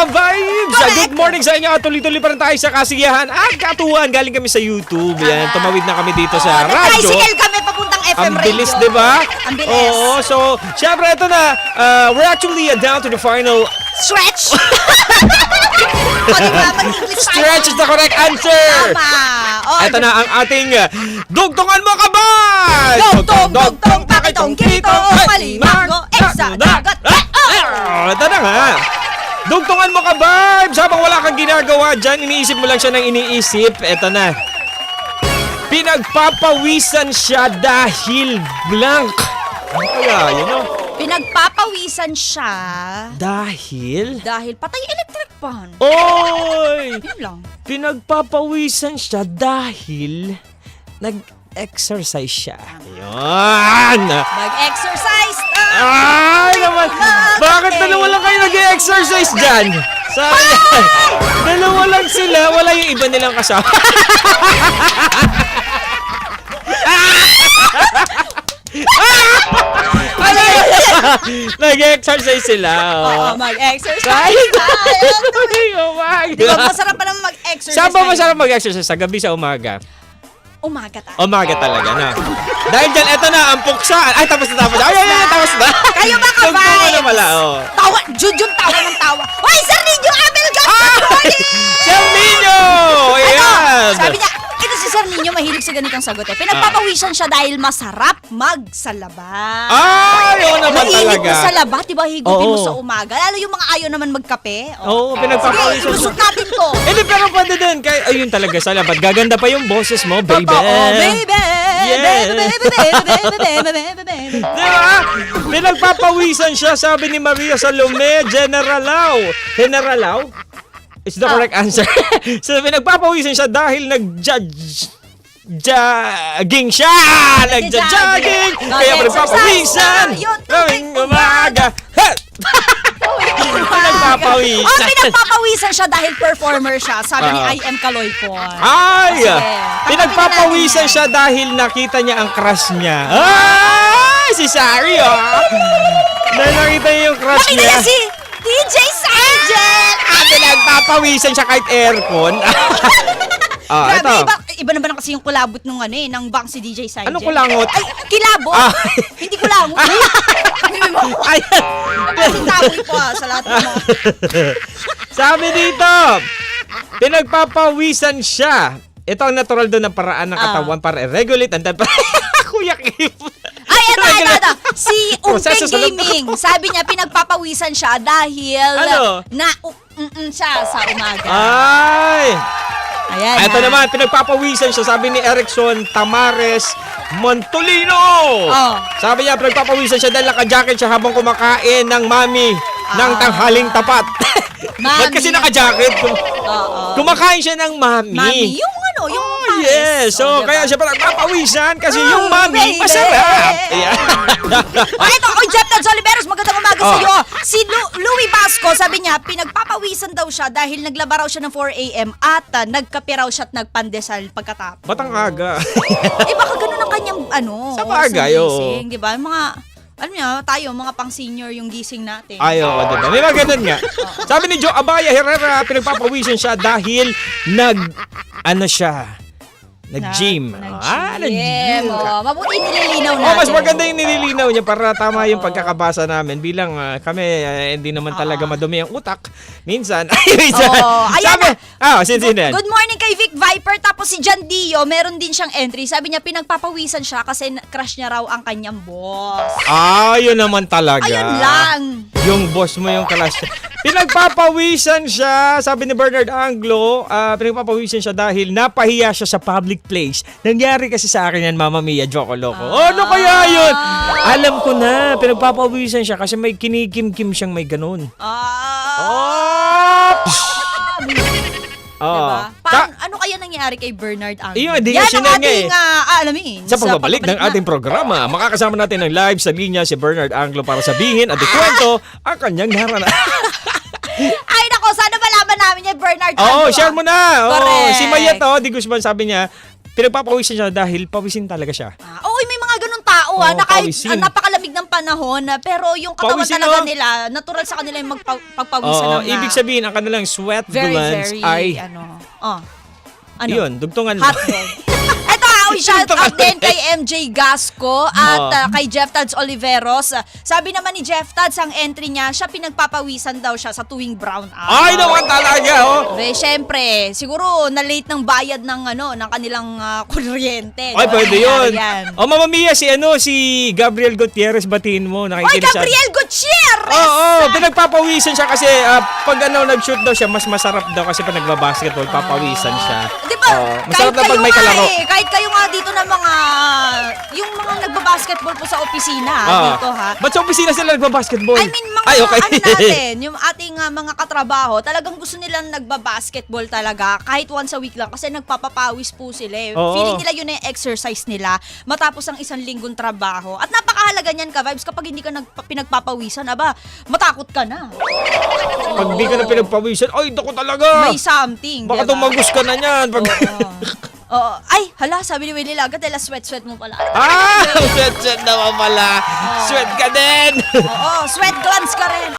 ka-vibes! Good morning sa inyo. Tuloy-tuloy pa rin tayo sa kasiyahan at katuwaan. Galing kami sa YouTube. Yan, tumawid na kami dito sa radyo. Nag-tricycle kami papuntang FM Ang radio. bilis, di ba? Ang bilis. Oo, so, syempre, ito na. We're actually down to the final. Stretch! O, diba? Mag-English tayo. Stretch is the correct answer! Tama. O, Ito na ang ating Dugtungan Mo Kabay! Dugtong, pakitong, kitong, malimango, eksa, dagat. Ito na nga. Dugtungan mo ka, vibes! Habang wala kang ginagawa dyan, iniisip mo lang siya ng iniisip. Ito na. Pinagpapawisan siya dahil blank. Ano kaya, you know? Pinagpapawisan siya Dahil? dahil patay electric fan. Oy! Yun lang. Pinagpapawisan siya dahil nag-exercise siya. Ayan! Mag-exercise na. Ay naman! Bakit dalawa lang kayo nag-exercise dyan? Sayang! Dalawa lang sila, wala yung iba nilang kasama. Nag-exercise sila. Oo, mag-exercise Kahit tayo. umaga. Di ba masarap pa naman mag-exercise? Saan ba tayo? masarap mag-exercise? Sa gabi, sa umaga? Umaga tayo. Umaga talaga na. Dahil dyan, eto na, ang puksaan. Ay, tapos na. Ay, tapos na. Kayo ba ka, Tugtungan vibes? na pala, oh. Tawa, Jun, tawa ng tawa. Hoy, Sir Ninyo Abel Gas, good morning! Sir Nino! Ayan! Sabi niya, ito si Sir Ninyo mahilig sa ganitong sagot eh. Pinagpapawisan siya dahil masarap magsalaba. Ay, oo naman Mahilig talaga. mo sa laba, diba higupin mo Oo. sa umaga. Lalo yung mga ayaw naman magkape. Oo, Sige, pinagpapawisan ilusot siya. natin to. Hindi, pero pwede din. Ayun talaga, sa labat. Gaganda pa yung boses mo, baby. Totoo, baby. Yeah. Baby. Di ba? Pinagpapawisan siya, sabi ni Maria Salome, Generalaw. Generalaw? Is the correct answer. So, pinagpapawisan siya dahil jogging siya! Nagja-jogging! Kaya pinagpapawisan! Tuwing umaga! Pinagpapawisan! Oh, pinagpapawisan siya dahil performer siya. Sabi ni I.M. Kaloypon. Ay! Sige. Pinagpapawisan siya dahil nakita niya ang crush niya. Ay! Si Sari, oh! Dahil nakita niya yung crush Nakita niya. niya si DJ Sargent! Pinagpapawisan siya kahit aircon. Grabe, ito. iba naman kasi yung kulabot nung ng bang si DJ Sargent. Anong kulangot? Ay, kilabot! Ah. Hindi kulangot. Ayan. Tawi po sa lahat ng mga. Sabi dito, pinagpapawisan siya. Ito ang natural doon ng paraan ng katawan para i-regulate and then Kuya Kim. Ay, ito. Si Proseso Umpeng sa loob. Gaming, sabi niya pinagpapawisan siya dahil Ano? siya sa umaga. Ay! Ayan. Ito naman, pinagpapawisan siya. Sabi ni Erickson Tamares Montolino. Oh. Sabi niya, pinagpapawisan siya dahil naka-jacket siya habang kumakain ng mami ng tanghaling tapat. Ba't kasi Mami. naka-jacket? Oo. Kumakain siya ng mami. Mami, yung yung pares. Yes, so Oh, diba? kaya siya pinagpapawisan kasi Oh, yung mami baby. masarap. Yeah. Ito, Jeff Teds Oliveros, magandang umaga sa iyo. Si Louie Basco, sabi niya, pinagpapawisan daw siya dahil naglaba raw siya ng 4 a.m. at nagkape raw siya at nagpandesal pagkatapos. Ba't ang aga? Baka ganun ang kanyang Sa bagay, oo. gising, di ba? Mga, alam niyo, tayo, mga pang-senior yung gising natin. Ay, oo, diba? May mga ganun nga. Sabi ni Joe Abaya Herrera, pinagpapawisan siya dahil nag-gym. Nag-gym. Mabuti nililinaw natin. Mas maganda yung nililinaw niya para tama yung pagkakabasa namin. Bilang kami, hindi naman talaga madumi ang utak. Minsan. Ayan Sabi, sino yan? Good morning kay Vic Viper. Tapos si John Dio, meron din siyang entry. Sabi niya, pinagpapawisan siya kasi crush niya raw ang kanyang boss. Yun naman talaga. Ayun lang. Yung boss mo yung kalas. Pinagpapawisan siya, sabi ni Bernard Anglo, pinagpapawisan siya dahil napahiya siya sa public place. Nangyari kasi sa akin yan, Mama Mia, Joko Loco. Ano kaya yun? Alam ko na, pinagpapawisan siya kasi may kinikim-kim siyang may ganun. Diba? Ano kaya nangyari kay Bernard Anglo? Iyon, Yan ang ating alamin. Sa pagbabalik ng ating programa, makakasama natin ng live sa linya si Bernard Anglo para sabihin at ikwento ang kanyang naranasan. Ay, nako, sana malaman namin yung Bernard Anglo. Share mo na. Correct. Si Mayet, Di Guzman, sabi niya, pinagpapawisan siya dahil pawisin talaga siya. Oo, may mga ganun tao na kahit pawisin. napakalamig ng panahon, pero yung katawan Pawisin, talaga no? nila, natural sa kanila yung pagpawisan Oo, ng ibig sabihin, ang kanilang sweat glands ay, yun, dugtungan mo. hotdog. Ito shout out din kay MJ Gasco at kay Jeff Tads Oliveros. Sabi naman ni Jeff Tads, ang entry niya, siya pinagpapawisan daw siya sa tuwing brown out. Ay, naman talaga, oh. Syempre, siguro na-late ng bayad ng ng kanilang kuryente. Ay, no? pwede Nangyari yun. yan. O, Mama Mia, si Gabriel Gutierrez, batiin mo. Oy, Nakikinig siya. Gabriel Gutierrez! Oo, pinagpapawisan siya kasi pag nag-shoot daw siya, mas masarap daw kasi pag nagbabasketball, papawisan siya. Di ba, Masarap na kahit pag may kayo nga kalaro. kahit kayo nga dito na yung mga nagbabasketball po sa opisina, dito ha. Ba't sa opisina sila nagbabasketball? I mean, mga Ay, okay. natin, yung ating mga katrabaho, talagang gusto nilang nagbabasketball talaga kahit once a week lang kasi nagpapapawis po sila. Oo. Feeling nila yun na yung exercise nila matapos ang isang linggong trabaho. At napakahalaga niyan ka, Vibes, kapag hindi ka pinagpapawisan, matakot ka na. Pag di ka na pinagpawisan, ay, dako talaga. May something, Baka diba? tumagos ka na niyan. Pag... Oo. Ay, hala, sabi ni Willie Laga, dahil sweat mo pala. Sweat naman pala. Sweat ka din. Oo, sweat glands ka rin.